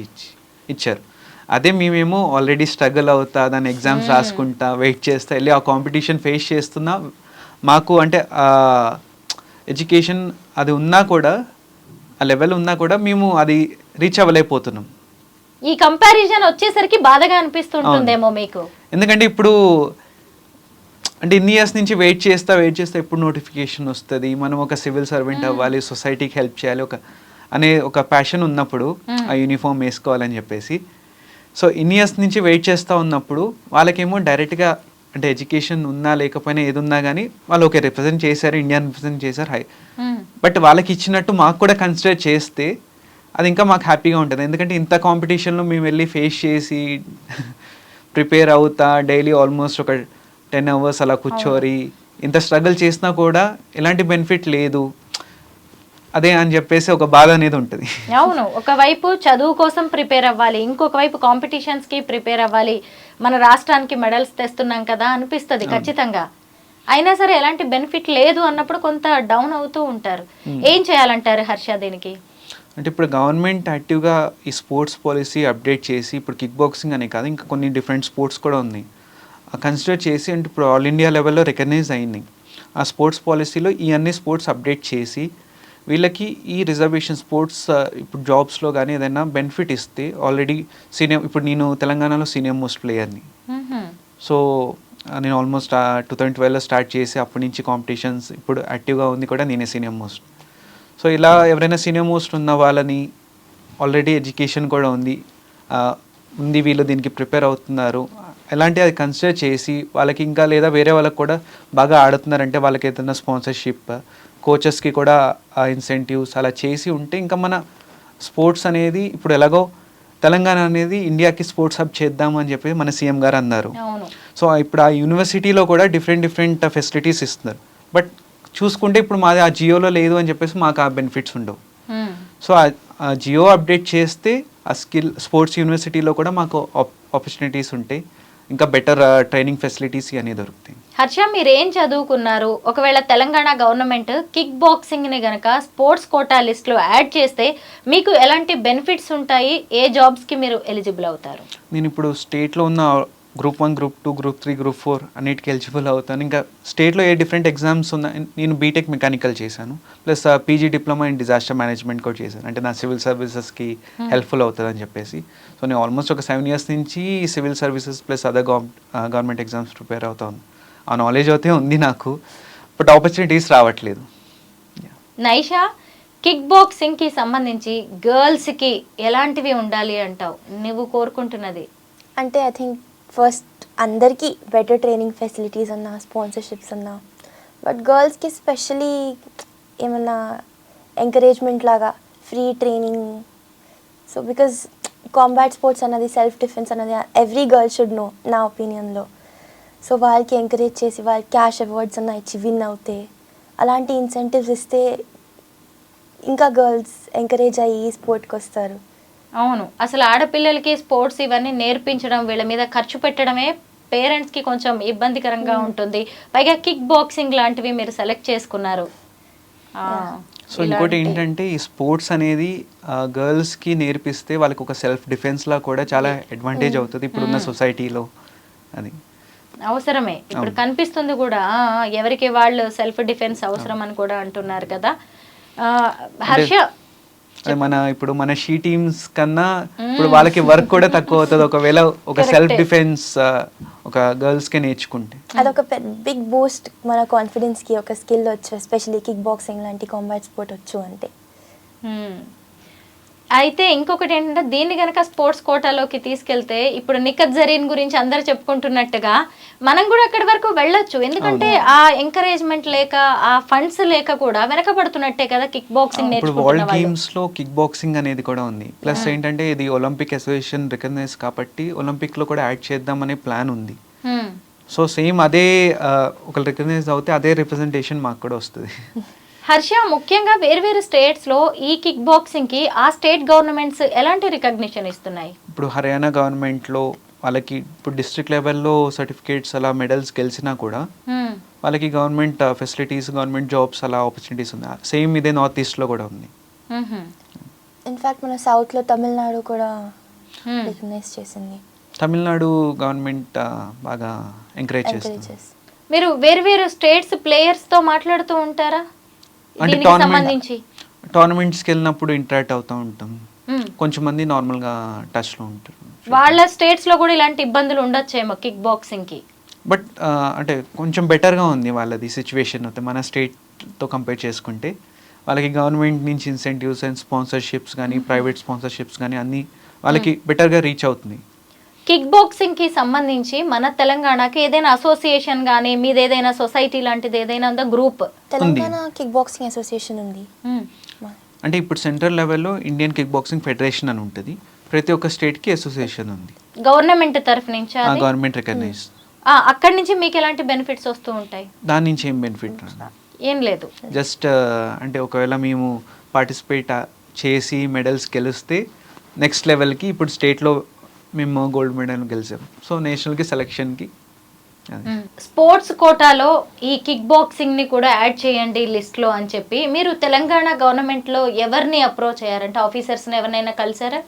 ఇచ్చారు. అదే మేమేమో ఆల్రెడీ స్ట్రగుల్ అవుతా, దాని ఎగ్జామ్స్ రాసుకుంటా, వెయిట్ చేస్తా, వెళ్ళి ఆ కాంపిటీషన్ ఫేస్ చేస్తున్నా, మాకు అంటే ఎడ్యుకేషన్ అది ఉన్నా కూడా, ఆ లెవెల్ ఉన్నా కూడా మేము అది రీచ్ అవ్వలేకపోతున్నాం. ఈ కంపారిజన్ వచ్చేసరికి బాధగా అనిపిస్తుంటుందేమో మీకు. ఎందుకంటే ఇప్పుడు అంటే ఇన్ని ఇయర్స్ నుంచి వెయిట్ చేస్తా ఎప్పుడు నోటిఫికేషన్ వస్తుంది, మనం ఒక సివిల్ సర్వెంట్ అవ్వాలి, సొసైటీకి హెల్ప్ చేయాలి అనే ఒక ప్యాషన్ ఉన్నప్పుడు ఆ యూనిఫామ్ వేసుకోవాలని చెప్పేసి, సో ఇన్ని ఇయర్స్ నుంచి వెయిట్ చేస్తూ ఉన్నప్పుడు వాళ్ళకేమో డైరెక్ట్గా అంటే ఎడ్యుకేషన్ ఉన్నా లేకపోయినా ఏది ఉన్నా కానీ వాళ్ళు ఓకే రిప్రజెంట్ చేశారు, ఇండియాని రిప్రజెంట్ చేశారు, హై, బట్ వాళ్ళకి ఇచ్చినట్టు మాకు కూడా కన్సిడర్ చేస్తే అది ఇంకా మాకు హ్యాపీగా ఉంటుంది. ఎందుకంటే ఇంత కాంపిటీషన్లో మేము వెళ్ళి ఫేస్ చేసి ప్రిపేర్ అవుతా డైలీ ఆల్మోస్ట్ ఒక 10 hours అలా కూర్చోరి ఇంత స్ట్రగుల్ చేసినా కూడా ఎలాంటి బెనిఫిట్ లేదు, అదే అని చెప్పేసి ఒక బాధ అనేది ఉంటుంది. అవును, ఒకవైపు చదువు కోసం ప్రిపేర్ అవ్వాలి, ఇంకొక వైపు కాంపిటీషన్స్ కి ప్రిపేర్ అవ్వాలి, మన రాష్ట్రానికి మెడల్స్ తెస్తున్నాం కదా అనిపిస్తుంది ఖచ్చితంగా. అయినా సరే ఎలాంటి బెనిఫిట్ లేదు అన్నప్పుడు కొంత డౌన్ అవుతూ ఉంటారు. ఏం చేయాలంటారు హర్ష దీనికి? అంటే ఇప్పుడు గవర్నమెంట్ యాక్టివ్గా ఈ స్పోర్ట్స్ పాలసీ అప్డేట్ చేసి, ఇప్పుడు కిక్ బాక్సింగ్ అనే కాదు ఇంకా కొన్ని డిఫరెంట్ స్పోర్ట్స్ కూడా ఉన్నాయి, కన్సిడర్ చేసి, అంటే ఇప్పుడు ఆల్ ఇండియా లెవెల్లో రికగ్నైజ్ అయింది ఆ స్పోర్ట్స్ పాలసీలో ఈ అన్ని స్పోర్ట్స్ అప్డేట్ చేసి వీళ్ళకి ఈ రిజర్వేషన్ స్పోర్ట్స్ ఇప్పుడు జాబ్స్లో కానీ ఏదైనా బెనిఫిట్ ఇస్తే, ఆల్రెడీ సీనియర్, ఇప్పుడు నేను తెలంగాణలో సీనియర్ మోస్ట్ ప్లేయర్ని, సో నేను ఆల్మోస్ట్ 2012లో స్టార్ట్ చేసి అప్పటి నుంచి కాంపిటీషన్స్ ఇప్పుడు యాక్టివ్గా ఉంది కూడా నేనే సీనియర్ మోస్ట్. సో ఇలా ఎవరైనా సీనియర్ మోస్ట్ ఉన్న వాళ్ళని, ఆల్రెడీ ఎడ్యుకేషన్ కూడా ఉంది, వీళ్ళు దీనికి ప్రిపేర్ అవుతున్నారు, ఎలాంటి అది కన్సిడర్ చేసి వాళ్ళకి ఇంకా లేదా వేరే వాళ్ళకి కూడా బాగా ఆడుతున్నారంటే వాళ్ళకి ఏదైనా స్పాన్సర్షిప్, కోచెస్కి కూడా ఇన్సెంటివ్స్ అలా చేసి ఉంటే ఇంకా మన స్పోర్ట్స్ అనేది ఇప్పుడు ఎలాగో తెలంగాణ అనేది ఇండియాకి స్పోర్ట్స్ హబ్ చేద్దామని చెప్పి మన సీఎం గారు అన్నారు. సో ఇప్పుడు ఆ యూనివర్సిటీలో కూడా డిఫరెంట్ ఫెసిలిటీస్ ఇస్తున్నారు, బట్ చూసుకుంటే ఇప్పుడు మాది ఆ జియోలో లేదు అని చెప్పేసి మాకు ఆ బెనిఫిట్స్ ఉండవు. సో ఆ జియో అప్డేట్ చేస్తే ఆ స్పోర్ట్స్ యూనివర్సిటీలో కూడా మాకు ఆపర్చునిటీస్ ఉంటాయి, ఇంకా బెటర్ ట్రైనింగ్ ఫెసిలిటీస్ అన్నీ దొరుకుతాయి. హర్ష, మీరు ఏం చదువుకున్నారు? ఒకవేళ తెలంగాణ గవర్నమెంట్ కిక్ బాక్సింగ్ ని గనక స్పోర్ట్స్ కోటా లిస్ట్ లో యాడ్ చేస్తే మీకు ఎలాంటి బెనిఫిట్స్ ఉంటాయి? ఏ జాబ్స్ కి మీరు ఎలిజిబుల్ అవుతారు? నేను ఇప్పుడు స్టేట్లో ఉన్న Group 1, Group 2, Group 3, Group 4 అన్నిటికీ ఎలిజిబుల్ అవుతాను. ఇంకా స్టేట్లో ఏ డిఫరెంట్ ఎగ్జామ్స్ ఉన్నాయి, నేను బీటెక్ మెకానికల్ చేశాను, plus PG diploma in disaster management కూడా చేశాను, అంటే నా సివిల్ సర్వీసెస్కి హెల్ప్ఫుల్ అవుతుంది అని చెప్పేసి. సో నేను ఆల్మోస్ట్ ఒక 7 years నుంచి civil services plus other government exams prepare అవుతాను. ఆ నాలెడ్జ్ అయితే ఉంది నాకు, బట్ ఆపర్చునిటీస్ రావట్లేదు. నైషా, కిక్ బాక్సింగ్ కి సంబంధించి గర్ల్స్ కి ఎలాంటివి ఉండాలి అంటావు నువ్వు కోరుకుంటున్నది? అంటే ఐ థింక్ ఫస్ట్ అందరికీ బెటర్ ట్రైనింగ్ ఫెసిలిటీస్ అన్నా, స్పాన్సర్షిప్స్ అన్నా, బట్ గర్ల్స్కి స్పెషలీ ఏమన్నా ఎంకరేజ్మెంట్ లాగా free training. So because combat sports అన్నది, సెల్ఫ్ డిఫెన్స్ అన్నది ఎవ్రీ గర్ల్ షుడ్ నో నా ఒపీనియన్లో. సో వాళ్ళకి ఎంకరేజ్ చేసి వాళ్ళకి క్యాష్ అవార్డ్స్ అన్న ఇచ్చి విన్ అవుతే, అలాంటి ఇన్సెంటివ్స్ ఇస్తే ఇంకా గర్ల్స్ ఎంకరేజ్ అయ్యి ఈ స్పోర్ట్కి వస్తారు. అవును, అసలు ఆడపిల్లలకి స్పోర్ట్స్ ఇవన్నీ నేర్పించడం, వీళ్ళ మీద ఖర్చు పెట్టడమే పేరెంట్స్ కి కొంచెం ఇబ్బందికరంగా ఉంటుంది. పైగా కిక్ బాక్సింగ్ లాంటివి మీరు సెలెక్ట్ చేసుకున్నారు. సో ఇంకోటి ఏంటంటే ఈ స్పోర్ట్స్ అనేది గర్ల్స్కి నేర్పిస్తే వాళ్ళకి ఒక సెల్ఫ్ డిఫెన్స్లా కూడా చాలా అడ్వాంటేజ్ అవుతుంది ఇప్పుడున్న సొసైటీలో. అది అవసరమే, ఇప్పుడు కనిపిస్తుంది కూడా, ఎవరికి వాళ్ళు సెల్ఫ్ డిఫెన్స్ అవసరం అని కూడా అంటున్నారు కదా. హర్ష అది ఇప్పుడు మన షీ టీమ్స్ కన్నా ఇప్పుడు వాళ్ళకి వర్క్ కూడా తక్కువ అవుతుంది ఒకవేళ ఒక సెల్ఫ్ డిఫెన్స్ ఒక గర్ల్స్ కి నేర్చుకుంటే. అదొక బిగ్ బూస్ట్ మన కాన్ఫిడెన్స్ కి, ఒక స్కిల్ వచ్చు, ఎస్పెషల్లీ కిక్ బాక్సింగ్ లాంటి కాంబాట్ స్పోర్ట్ వచ్చు అంటే. అయితే ఇంకొకటి ఏంటంటే దీన్ని కనుక స్పోర్ట్స్ కోటాలోకి తీసుకెళ్తే ఇప్పుడు నిఖత్ జరీన్ గురించి అందరు చెప్పుకుంటున్నట్టుగా మనం కూడా అక్కడి వరకు వెళ్ళొచ్చు. ఎందుకంటే ఆ ఎంకరేజ్మెంట్ లేక, ఆ ఫండ్స్ లేక కూడా వెనకబడుతున్నట్టే కదా కిక్ బాక్సింగ్ ఇప్పుడు వరల్డ్ గేమ్స్ లో కిక్ బాక్సింగ్ అనేది కూడా ఉంది. ప్లస్ ఏంటంటే ఇది ఒలింపిక్ అసోసియేషన్ రికగ్నైజ్ కాబట్టి ఒలింపిక్ లో కూడా యాడ్ చేద్దాం అనే ప్లాన్ ఉంది. సో సేమ్ అదే ఒక రికగ్నైజ్ అవుతే అదే రిప్రజెంటేషన్ మాకు కూడా వస్తుంది. హర్ష, ముఖ్యంగా వేర్వేరు స్టేట్స్లో ఈ కిక్ బాక్సింగ్కి ఆ స్టేట్ గవర్నమెంట్స్ ఎలాంటి రికగ్నిషన్ ఇస్తున్నాయి? ఇప్పుడు హర్యానా గవర్నమెంట్లో వాళ్ళకి ఇప్పుడు డిస్ట్రిక్ట్ లెవెల్లో సర్టిఫికేట్స్ అలా మెడల్స్ గెలిచినా కూడా వాళ్ళకి గవర్నమెంట్ ఫెసిలిటీస్, గవర్నమెంట్ జాబ్స్ అలా ఆపర్చునిటీస్ ఉంది. సేమ్ ఇదే నార్త్ ఈస్ట్లో కూడా ఉంది. ఇన్ఫ్యాక్ట్ మన సౌత్లో తమిళనాడు కూడా రికగ్నైజ్ చేసింది. తమిళనాడు గవర్నమెంట్ బాగా ఎంకరేజ్ చేస్తుంది. మీరు వేర్వేరు స్టేట్స్ ప్లేయర్స్తో మాట్లాడుతూ ఉంటారా? అంటే టోర్నమెంట్స్కి వెళ్ళినప్పుడు ఇంటరాక్ట్ అవుతూ ఉంటాం. కొంచెం మంది నార్మల్గా టచ్లో ఉంటారు. వాళ్ళ స్టేట్స్లో కూడా ఇలాంటి ఇబ్బందులు ఉండొచ్చేమో కిక్ బాక్సింగ్కి. బట్ అంటే కొంచెం బెటర్గా ఉంది వాళ్ళది సిచ్యువేషన్ అయితే మన స్టేట్తో కంపేర్ చేసుకుంటే. వాళ్ళకి గవర్నమెంట్ నుంచి ఇన్సెంటివ్స్ అండ్ స్పాన్సర్షిప్స్ కానీ, ప్రైవేట్ స్పాన్సర్షిప్స్ కానీ అన్నీ వాళ్ళకి బెటర్గా రీచ్ అవుతుంది. కిక్ బాక్సింగ్కి సంబంధించి మన తెలంగాణకి ఏదైనా అసోసియేషన్ కానీ, మీది ఏదైనా సొసైటీ లాంటిది ఏదైనా ఉందా? Group Telangana kick boxing association ఉంది. అంటే ఇప్పుడు సెంట్రల్ లెవెల్లో ఇండియన్ కిక్ బాక్సింగ్ ఫెడరేషన్ అని ఉంటుంది. ప్రతి ఒక్క స్టేట్కి అసోసియేషన్ ఉంది. గవర్నమెంట్ తరఫు నుంచి గవర్నమెంట్ రికగ్నైజ్. అక్కడి నుంచి మీకు ఎలాంటి బెనిఫిట్స్ వస్తూ ఉంటాయి? దాని నుంచి ఏం బెనిఫిట్ ఏం లేదు. జస్ట్ అంటే ఒకవేళ మేము పార్టిసిపేట్ చేసి మెడల్స్ గెలిస్తే నెక్స్ట్ లెవెల్కి, ఇప్పుడు స్టేట్లో మేము గోల్డ్ మెడల్ గెలిచాం, సో నేషనల్కి సెలెక్షన్కి. స్పోర్ట్స్ కోటాలో ఈ కిక్ బాక్సింగ్ని కూడా యాడ్ చేయండి లిస్ట్లో అని చెప్పి మీరు తెలంగాణ గవర్నమెంట్లో ఎవరిని అప్రోచ్ అయ్యారంటే ఆఫీసర్స్ని ఎవరినైనా కలిసారా?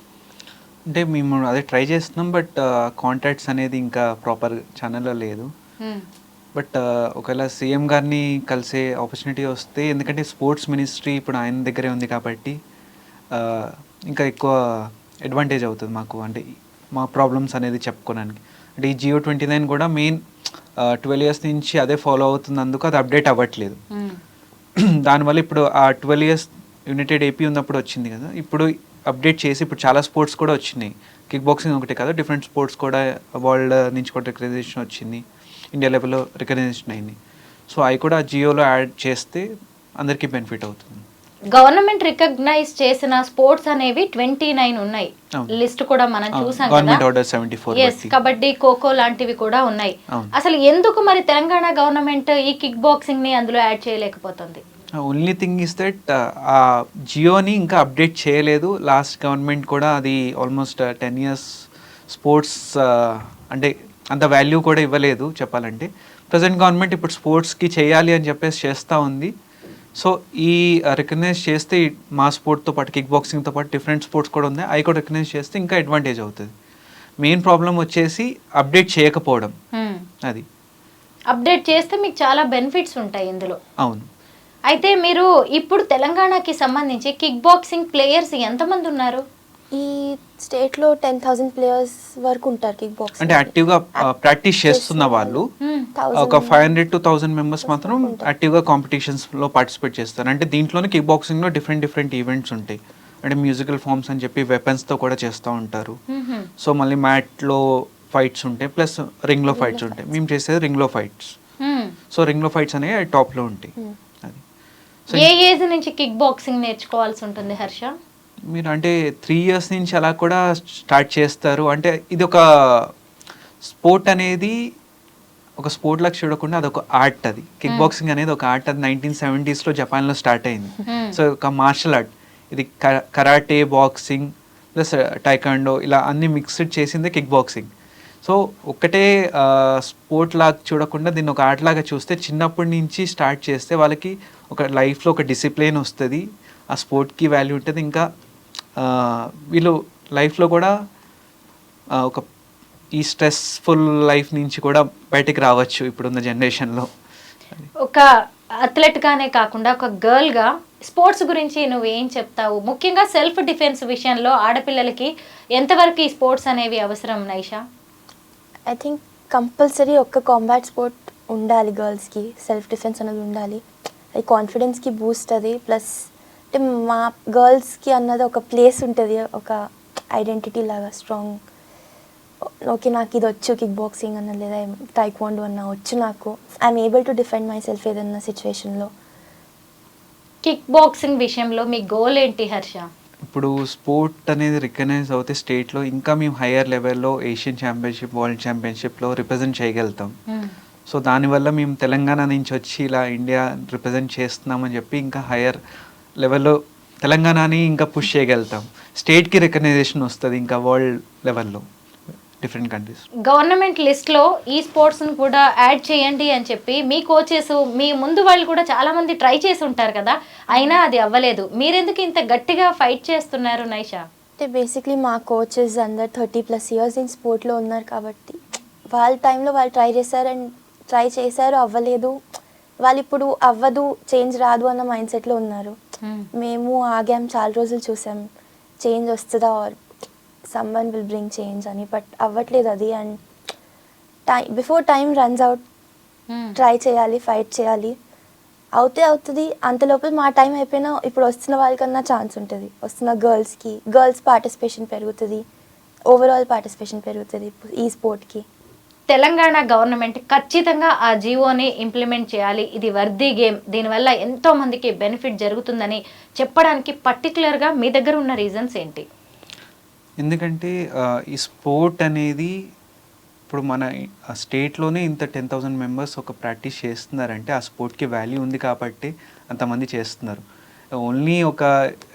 అంటే మేము అదే ట్రై చేస్తున్నాం, బట్ కాంటాక్ట్స్ అనేది ఇంకా ప్రాపర్ ఛానల్లో లేదు. బట్ ఒకవేళ సీఎం గారిని కలిసే ఆపర్చునిటీ వస్తే, ఎందుకంటే స్పోర్ట్స్ మినిస్ట్రీ ఇప్పుడు ఆయన దగ్గరే ఉంది కాబట్టి ఇంకా ఎక్కువ అడ్వాంటేజ్ అవుతుంది మాకు, అంటే మా ప్రాబ్లమ్స్ అనేది చెప్పుకోవడానికి. అంటే ఈ జియో 29 కూడా మెయిన్ 12 years నుంచి అదే ఫాలో అవుతున్నందుకు అది అప్డేట్ అవ్వట్లేదు. దానివల్ల ఇప్పుడు ఆ 12 years యునైటెడ్ ఏపీ ఉన్నప్పుడు వచ్చింది కదా, ఇప్పుడు అప్డేట్ చేసి ఇప్పుడు చాలా స్పోర్ట్స్ కూడా వచ్చినాయి. కిక్ బాక్సింగ్ ఒకటే కదా, డిఫరెంట్ స్పోర్ట్స్ కూడా వరల్డ్ నుంచి కూడా రికగ్నైజేషన్ వచ్చింది, ఇండియా లెవెల్లో రికగ్నైజేషన్ అయింది. సో అవి కూడా జియోలో యాడ్ చేస్తే అందరికీ బెనిఫిట్ అవుతుంది. గవర్నమెంట్ రికగ్నైజ్ చేసిన స్పోర్ట్స్ అనేవి 29 ఉన్నాయి. లిస్ట్ కూడా మనం చూసాం కదా. కబడ్డీ, ఖోఖో లాంటివి కూడా ఉన్నాయి. అసలు ఎందుకు మరి తెలంగాణ గవర్నమెంట్ ఈ కిక్ బాక్సింగ్ ని అందులో యాడ్ చేయలేకపోతుంది? ఓన్లీ థింగ్ ఇస్ దట్ ఆ జియోని ఇంకా అప్డేట్ చేయలేదు. లాస్ట్ గవర్నమెంట్ కూడా అది ఆల్మోస్ట్ 10 years స్పోర్ట్స్ అంటే అంత వాల్యూ కూడా ఇవ్వలేదు చెప్పాలంటే. ప్రజెంట్ గవర్నమెంట్ ఇప్పుడు స్పోర్ట్స్కి చేయాలి అని చెప్పేసి చేస్తూ ఉంది. సో ఈ రికగ్నైజ్ చేస్తే మా స్పోర్ట్తో పాటు కిక్ బాక్సింగ్తో పాటు డిఫరెంట్ స్పోర్ట్స్ కూడా ఉన్నాయి, అవి కూడా రికగ్నైజ్ చేస్తే ఇంకా అడ్వాంటేజ్ అవుతుంది. మెయిన్ ప్రాబ్లం వచ్చేసి అప్డేట్ చేయకపోవడం. అది అప్డేట్ చేస్తే మీకు చాలా బెనిఫిట్స్ ఉంటాయి ఇందులో. అవును. అయితే మీరు ఇప్పుడు తెలంగాణకి సంబంధించి కిక్ బాక్సింగ్ ప్లేయర్స్ ఎంతమంది ఉన్నారు? ఈ స్టేట్లో 10,000 players వరకు ఉంటారు కిక్ బాక్సింగ్. అంటే యాక్టివ్గా ప్రాక్టీస్ చేస్తున్న వాళ్ళు ఒక 500 to 1,000 members మాత్రం యాక్టివ్గా కాంపిటీషన్స్లో పార్టిసిపేట్ చేస్తారు. అంటే దీంట్లోనే కిక్ బాక్సింగ్లో డిఫరెంట్ ఈవెంట్స్ ఉంటాయి. అంటే మ్యూజికల్ ఫార్మ్స్ అని చెప్పి వెపన్స్తో కూడా చేస్తూ ఉంటారు. సో మళ్ళీ మ్యాట్లో ఫైట్స్ ఉంటాయి, ప్లస్ రింగ్లో ఫైట్స్ ఉంటాయి. మేము చేసేది రింగ్లో ఫైట్స్. సో రింగ్లో ఫైట్స్ అనేవి టాప్లో ఉంటాయి. అది ఏ ఏజ్ నుంచి కిక్ బాక్సింగ్ నేర్చుకోవాల్సి ఉంటుంది హర్ష? మీరు అంటే 3 years నుంచి అలా కూడా స్టార్ట్ చేస్తారు. అంటే ఇది ఒక స్పోర్ట్ అనేది ఒక స్పోర్ట్ లాగా చూడకుండా అదొక ఆర్ట్. అది కిక్ బాక్సింగ్ అనేది ఒక ఆర్ట్. అది 1970s జపాన్లో స్టార్ట్ అయింది. సో ఒక మార్షల్ ఆర్ట్. ఇది కరాటే, బాక్సింగ్ ప్లస్ టైకాండో ఇలా అన్ని మిక్స్డ్ చేసిందే కిక్ బాక్సింగ్. సో ఒకటే స్పోర్ట్ లాగా చూడకుండా దీన్ని ఒక ఆర్ట్ లాగా చూస్తే, చిన్నప్పటి నుంచి స్టార్ట్ చేస్తే వాళ్ళకి ఒక లైఫ్లో ఒక డిసిప్లిన్ వస్తుంది, ఆ స్పోర్ట్కి వాల్యూ ఉంటుంది. ఇంకా వీళ్ళు లైఫ్లో కూడా ఒక ఈ స్ట్రెస్ఫుల్ లైఫ్ నుంచి కూడా బయటికి రావచ్చు ఇప్పుడున్న జనరేషన్లో. ఒక అథ్లెట్గానే కాకుండా ఒక గర్ల్గా స్పోర్ట్స్ గురించి నువ్వేం చెప్తావు? ముఖ్యంగా సెల్ఫ్ డిఫెన్స్ విషయంలో ఆడపిల్లలకి ఎంతవరకు ఈ స్పోర్ట్స్ అనేవి అవసరం నైషా? ఐ థింక్ కంపల్సరీ ఒక్క కాంబాట్ స్పోర్ట్ ఉండాలి గర్ల్స్కి. సెల్ఫ్ డిఫెన్స్ అనేది ఉండాలి. అది కాన్ఫిడెన్స్కి బూస్ట్ అది. ప్లస్ అంటే మా గర్ల్స్కి అన్నది ఒక ప్లేస్ ఉంటుంది, ఒక ఐడెంటిటీ లాగా స్ట్రాంగ్. ఓకే, నాకు ఇది వచ్చు కిక్ బాక్సింగ్ అన్న, లేదా టైక్వాండో అన్న వచ్చు, నాకు I'm able to defend my self ఏదన్నా సిచ్యువేషన్లో. కిక్ బాక్సింగ్ విషయంలో మీ గోల్ ఏంటి హర్ష? ఇప్పుడు స్పోర్ట్ అనేది రికగ్నైజ్ అవుతే స్టేట్లో ఇంకా మేము హయ్యర్ లెవెల్లో ఏషియన్ ఛాంపియన్షిప్, వరల్డ్ ఛాంపియన్షిప్లో రిప్రజెంట్ చేయగలుగుతాం. సో దానివల్ల మేము తెలంగాణ నుంచి వచ్చి ఇలా ఇండియా రిప్రజెంట్ చేస్తున్నామని చెప్పి ఇంకా హయ్యర్ లెవెల్లో తెలంగాణని ఇంకా పుష్ చేయగలుగుతాం. స్టేట్కి రికగ్నైజేషన్ వస్తుంది ఇంకా వరల్డ్ లెవెల్లో డిఫరెంట్ కంట్రీస్. గవర్నమెంట్ లిస్ట్లో ఈ స్పోర్ట్స్ని కూడా యాడ్ చేయండి అని చెప్పి మీ కోచెస్, మీ ముందు వాళ్ళు కూడా చాలా మంది ట్రై చేసి ఉంటారు కదా, అయినా అది అవ్వలేదు. మీరెందుకు ఇంత గట్టిగా ఫైట్ చేస్తున్నారు నైషా? అంటే బేసిక్లీ మా కోచెస్ అందరు 30+ ఇయర్స్ ఇన్ స్పోర్ట్లో ఉన్నారు కాబట్టి వాళ్ళ టైంలో వాళ్ళు ట్రై చేశారు, అవ్వలేదు. వాళ్ళు ఇప్పుడు అవ్వదు, చేంజ్ రాదు అన్న మైండ్ సెట్లో ఉన్నారు. మేము ఆగాం, చాలా రోజులు చూసాం చేంజ్ వస్తుందా, or someone will bring change అని. బట్ అవ్వట్లేదు అది. And before time runs out, try చేయాలి, ఫైట్ చేయాలి. అవుతుంది. అంతలోపు మా టైం అయిపోయినా ఇప్పుడు వస్తున్న వాళ్ళకన్నా ఛాన్స్ ఉంటుంది. వస్తున్న గర్ల్స్ పార్టిసిపేషన్ పెరుగుతుంది, ఓవరాల్ పార్టిసిపేషన్ పెరుగుతుంది ఈ స్పోర్ట్కి. తెలంగాణ గవర్నమెంట్ ఖచ్చితంగా ఆ జీవోని ఇంప్లిమెంట్ చేయాలి, ఇది వర్దీ గేమ్, దీనివల్ల ఎంతో మందికి బెనిఫిట్ జరుగుతుందని చెప్పడానికి పర్టికులర్గా మీ దగ్గర ఉన్న రీజన్స్ ఏంటి? ఎందుకంటే ఈ స్పోర్ట్ అనేది ఇప్పుడు మన స్టేట్లోనే ఇంత 10,000 మెంబర్స్ ఒక ప్రాక్టీస్ చేస్తున్నారంటే ఆ స్పోర్ట్కి వాల్యూ ఉంది కాబట్టి అంతమంది చేస్తున్నారు. ఓన్లీ ఒక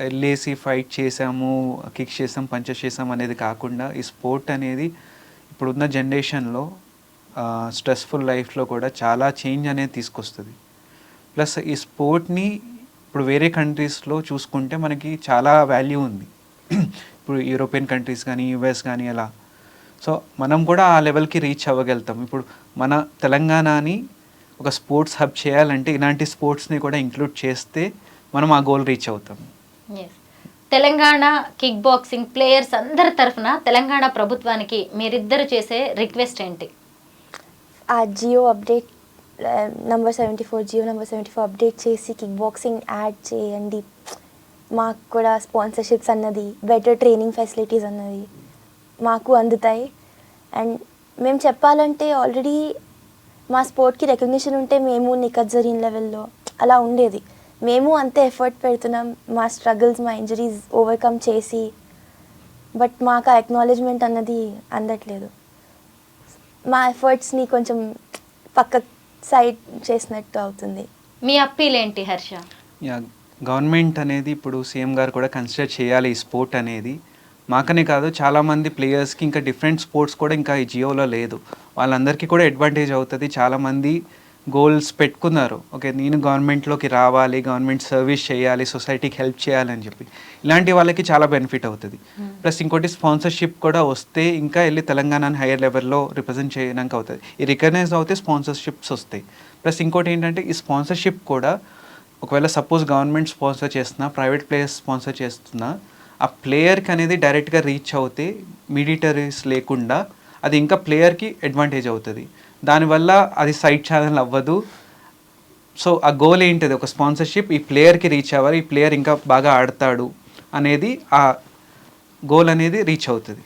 వెళ్ళేసి ఫైట్ చేసాము, కిక్ చేసాం, పంచెస్ చేసాం అనేది కాకుండా ఈ స్పోర్ట్ అనేది ఇప్పుడున్న జనరేషన్లో స్ట్రెస్ఫుల్ లైఫ్లో కూడా చాలా చేంజ్ అనేది తీసుకొస్తుంది. ప్లస్ ఈ స్పోర్ట్ని ఇప్పుడు వేరే కంట్రీస్లో చూసుకుంటే మనకి చాలా వాల్యూ ఉంది. ఇప్పుడు యూరోపియన్ కంట్రీస్ కానీ, యుఎస్ కానీ అలా. సో మనం కూడా ఆ లెవెల్కి రీచ్ అవ్వగలుగుతాం. ఇప్పుడు మన తెలంగాణని ఒక స్పోర్ట్స్ హబ్ చేయాలంటే ఇలాంటి స్పోర్ట్స్ని కూడా ఇంక్లూడ్ చేస్తే మనం ఆ గోల్ రీచ్ అవుతాం. తెలంగాణ కిక్ బాక్సింగ్ ప్లేయర్స్ అందరి తరఫున తెలంగాణ ప్రభుత్వానికి మీరిద్దరు చేసే రిక్వెస్ట్ ఏంటి? ఆ జియో అప్డేట్ నెంబర్ 74 అప్డేట్ చేసి కిక్ బాక్సింగ్ యాడ్ చేయండి. మాకు కూడా స్పాన్సర్షిప్స్ అన్నది, బెటర్ ట్రైనింగ్ ఫెసిలిటీస్ అన్నది మాకు అందుతాయి. అండ్ మేము చెప్పాలంటే ఆల్రెడీ మా స్పోర్ట్కి రికగ్నిషన్ ఉంటే మేము నిఖత్ జరీన్ లెవెల్లో అలా ఉండేది. మేము అంతే ఎఫర్ట్ పెడుతున్నాం, మా స్ట్రగుల్స్, మా ఇంజరీస్ ఓవర్కమ్ చేసి. బట్ మాకు ఆ అక్నాలెడ్జ్మెంట్ అన్నది అందట్లేదు. మా ఎఫర్ట్స్ని కొంచెం పక్క సైడ్ చేసినట్టు అవుతుంది. మీ అప్పీల్ ఏంటి హర్ష? గవర్నమెంట్ అనేది ఇప్పుడు సీఎం గారు కూడా కన్సిడర్ చేయాలి ఈ స్పోర్ట్ అనేది. మాకనే కాదు, చాలామంది ప్లేయర్స్కి ఇంకా డిఫరెంట్ స్పోర్ట్స్ కూడా ఇంకా ఈ జియోలో లేదు, వాళ్ళందరికీ కూడా అడ్వాంటేజ్ అవుతుంది. చాలామంది గోల్స్ పెట్టుకున్నారు, ఓకే నేను గవర్నమెంట్లోకి రావాలి, గవర్నమెంట్ సర్వీస్ చేయాలి, సొసైటీకి హెల్ప్ చేయాలని చెప్పి. ఇలాంటి వాళ్ళకి చాలా బెనిఫిట్ అవుతుంది. ప్లస్ ఇంకోటి స్పాన్సర్షిప్ కూడా వస్తే ఇంకా వెళ్ళి తెలంగాణని హైయర్ లెవెల్లో రిప్రజెంట్ చేయడానికి అవుతుంది. ఈ రికగ్నైజ్ అవుతే స్పాన్సర్షిప్స్ వస్తాయి. ప్లస్ ఇంకోటి ఏంటంటే ఈ స్పాన్సర్షిప్ కూడా ఒకవేళ సపోజ్ గవర్నమెంట్ స్పాన్సర్ చేస్తున్నా, ప్రైవేట్ ప్లేయర్స్ స్పాన్సర్ చేస్తున్నా, ఆ ప్లేయర్కి అనేది డైరెక్ట్గా రీచ్ అవుతే మీడియేటరీస్ లేకుండా అది ఇంకా ప్లేయర్కి అడ్వాంటేజ్ అవుతుంది. దానివల్ల అది సైడ్ ఛానల్ అవ్వదు. సో ఆ గోల్ ఏంటిది, ఒక స్పాన్సర్షిప్ ఈ ప్లేయర్కి రీచ్ అవ్వాలి, ఈ ప్లేయర్ ఇంకా బాగా ఆడతాడు అనేది ఆ గోల్ అనేది రీచ్ అవుతుంది.